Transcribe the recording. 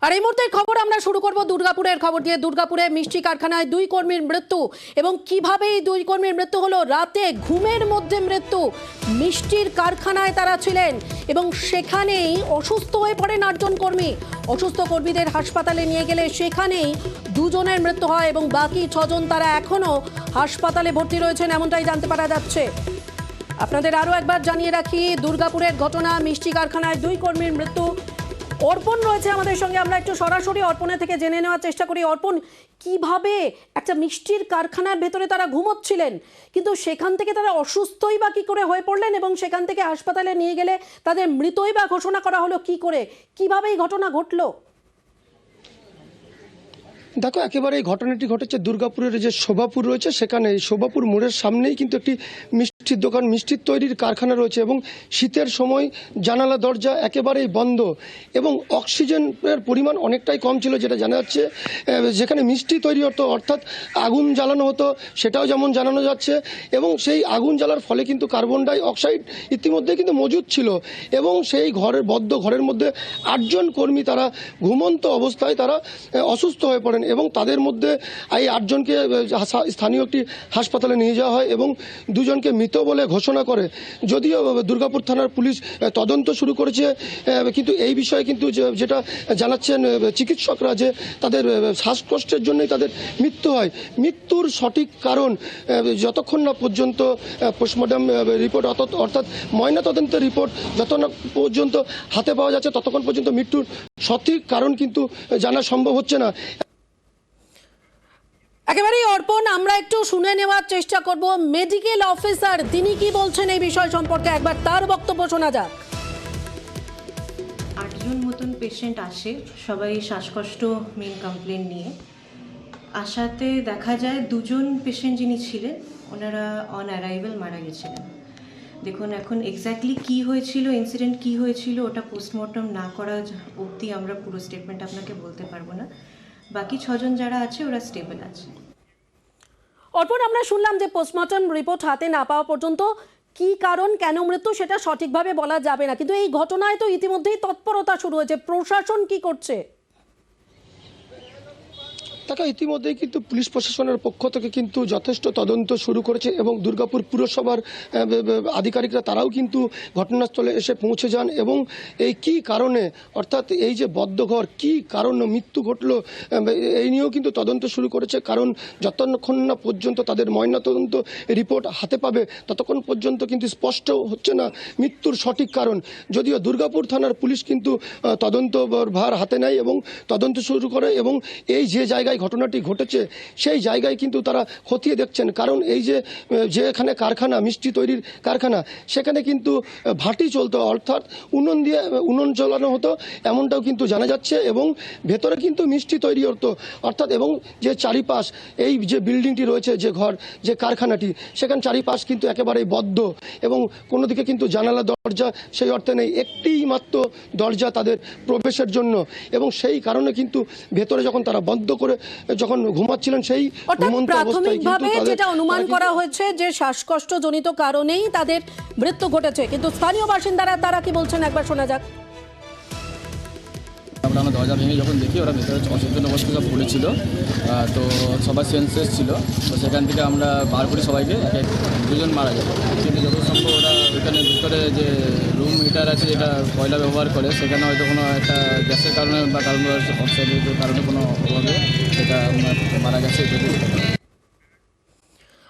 আর এই মুহূর্তের খবর আমরা শুরু করব দুর্গাপুরের খবর দিয়ে। দুর্গাপুরে মিষ্টি কারখানায় 2 কর্মীর মৃত্যু। এবং কিভাবে এই 2 কর্মীর মৃত্যু হলো? রাতে ঘুমের মধ্যে মৃত্যু। মিষ্টির কারখানায় তারা ছিলেন এবং সেখানেই অসুস্থ হয়ে পড়েন 8 জন কর্মী। অসুস্থ কর্মীদের হাসপাতালে নিয়ে গেলে সেখানেই 2 জনের মৃত্যু হয় এবং বাকি 6 জন তারা এখনো হাসপাতালে ভর্তি রয়েছেন, এমনটাই জানতে পারা যাচ্ছে। আপনাদের আরও একবার জানিয়ে রাখি, দুর্গাপুরের ঘটনা, মিষ্টি কারখানায় 2 কর্মীর মৃত্যু। অর্পণ রয়েছে আমাদের সঙ্গে, আমরা একটু সরাসরি অর্পণের থেকে জেনে নেওয়ার চেষ্টা করি। অর্পণ, কিভাবে একটা মিষ্টির কারখানার ভেতরে তারা ঘুমোচ্ছিলেন, কিন্তু সেখান থেকে তারা অসুস্থই বা কী করে হয়ে পড়লেন এবং সেখান থেকে হাসপাতালে নিয়ে গেলে তাদের মৃতই বা ঘোষণা করা হলো কি করে? কিভাবে এই ঘটনা ঘটলো? দেখো, একেবারে এই ঘটনাটি ঘটেছে দুর্গাপুরের যে শোভাপুর রয়েছে সেখানে। এই শোভাপুর মোড়ের সামনেই কিন্তু একটি মিষ্টির দোকান, মিষ্টির তৈরির কারখানা রয়েছে এবং শীতের সময় জানালা দরজা একেবারেই বন্ধ এবং অক্সিজেনের পরিমাণ অনেকটাই কম ছিল, যেটা জানা যাচ্ছে। যেখানে মিষ্টি তৈরি হতো, অর্থাৎ আগুন জ্বালানো হতো, সেটাও যেমন জানানো যাচ্ছে এবং সেই আগুন জ্বালার ফলে কিন্তু কার্বন ডাই অক্সাইড ইতিমধ্যে কিন্তু মজুদ ছিল এবং সেই ঘরের বদ্ধ ঘরের মধ্যে 8 জন কর্মী তারা ঘুমন্ত অবস্থায় তারা অসুস্থ হয়ে পড়েন এবং তাদের মধ্যে এই 8 জনকে স্থানীয় একটি হাসপাতালে নিয়ে যাওয়া হয় এবং 2 জনকে মৃত বলে ঘোষণা করে। যদিও দুর্গাপুর থানার পুলিশ তদন্ত শুরু করেছে, কিন্তু এই বিষয়ে কিন্তু যেটা জানাচ্ছেন চিকিৎসকরা যে তাদের শ্বাসকষ্টের জন্যই তাদের মৃত্যু হয়। মৃত্যুর সঠিক কারণ যতক্ষণ না পর্যন্ত পোস্টমর্টম রিপোর্ট অর্থাৎ ময়নাতদন্তের রিপোর্ট যত না পর্যন্ত হাতে পাওয়া যাচ্ছে ততক্ষণ পর্যন্ত মৃত্যুর সঠিক কারণ কিন্তু জানা সম্ভব হচ্ছে না। একেবারেই অর্পণ, আমরা একটু শুনে নেওয়ার চেষ্টা করব মেডিকেল অফিসার তিনি কি বলছেন এই বিষয় সম্পর্কে, একবার তার বক্তব্য শোনা যাক। 8 জন মতন পেশেন্ট আসে, সবাই শ্বাসকষ্ট মেন কমপ্লেন নিয়ে। আসাতে দেখা যায় 2 জন পেশেন্ট যিনি ছিলেন ওনারা অন অ্যারাইভাল মারা গেছিলেন। দেখুন, এখন এক্স্যাক্টলি কী হয়েছিল, ইনসিডেন্ট কী হয়েছিল, ওটা পোস্টমর্টম না করা অবধি আমরা পুরো স্টেটমেন্ট আপনাকে বলতে পারবো না। বাকি 6 জন যারা আছে ওরা স্টেবল আছে। অর্পণ, আমরা শুনলাম যে পোস্টমর্টম রিপোর্ট হাতে না পাওয়া পর্যন্ত কি কারণ, কেন মৃত্যু সেটা সঠিকভাবে বলা যাবে না, কিন্তু এই ঘটনায় তো ইতিমধ্যেই তৎপরতা শুরু হয়েছে। প্রশাসন কি করছে? তাকে ইতিমধ্যেই কিন্তু পুলিশ প্রশাসনের পক্ষ থেকে কিন্তু যথেষ্ট তদন্ত শুরু করেছে এবং দুর্গাপুর পুরসভার আধিকারিকরা তারাও কিন্তু ঘটনাস্থলে এসে পৌঁছে যান এবং এই কি কারণে, অর্থাৎ এই যে বদ্ধঘর কি কারণে মৃত্যু ঘটলো এই নিয়েও কিন্তু তদন্ত শুরু করেছে। কারণ যতক্ষণ না পর্যন্ত তাদের ময়নাতদন্ত রিপোর্ট হাতে পাবে ততক্ষণ পর্যন্ত কিন্তু স্পষ্ট হচ্ছে না মৃত্যুর সঠিক কারণ। যদিও দুর্গাপুর থানার পুলিশ কিন্তু তদন্ত ভার হাতে নেয় এবং তদন্ত শুরু করে এবং এই যে জায়গায় ঘটনাটি ঘটেছে সেই জায়গায় কিন্তু তারা খতিয়ে দেখছেন। কারণ এই যে এখানে কারখানা, মিষ্টি তৈরির কারখানা, সেখানে কিন্তু ভাটি চলতো, অর্থাৎ উনুন জ্বালানো হতো এমনটাও কিন্তু জানা যাচ্ছে এবং ভেতরে কিন্তু মিষ্টি তৈরি হতো, অর্থাৎ এবং যে চারিপাশ এই যে বিল্ডিংটি রয়েছে, যে ঘর, যে কারখানাটি, সেখানে চারিপাশ কিন্তু একেবারেই বদ্ধ এবং কোনো দিকে কিন্তু জানালা দরজা সেই অর্থে নেই, একটিই মাত্র দরজা তাদের প্রবেশের জন্য এবং সেই কারণে কিন্তু ভেতরে যখন তারা বন্ধ করে যখন ঘুমাচ্ছিলেন সেই ঘুমন্ত অবস্থায় কিন্তু যেটা অনুমান করা হয়েছে যে শ্বাসকষ্ট জনিত কারণেই তাদের মৃত্যু ঘটেছে, কিন্তু স্থানীয় বাসিন্দারা তারা কি বলছেন একবার শোনা যাক। আমরা দরজা ভেঙে যখন দেখি ওরা ভেতরে অচেতন অবস্থায় সব পড়েছিল, তো সবাই সেন্সলেস ছিল। তো সেখান থেকে আমরা বার করি সবাইকে, 2 জন মারা যায়। কিন্তু যত সম্ভব ওরা ওইখানে ভিতরে যে রুম হিটার আছে যেটা কয়লা ব্যবহার করে, সেখানে হয়তো কোনো একটা গ্যাসের কারণে বা কারণ অক্সাইডের কারণে কোনো অভাবে সেটা মারা গেছে।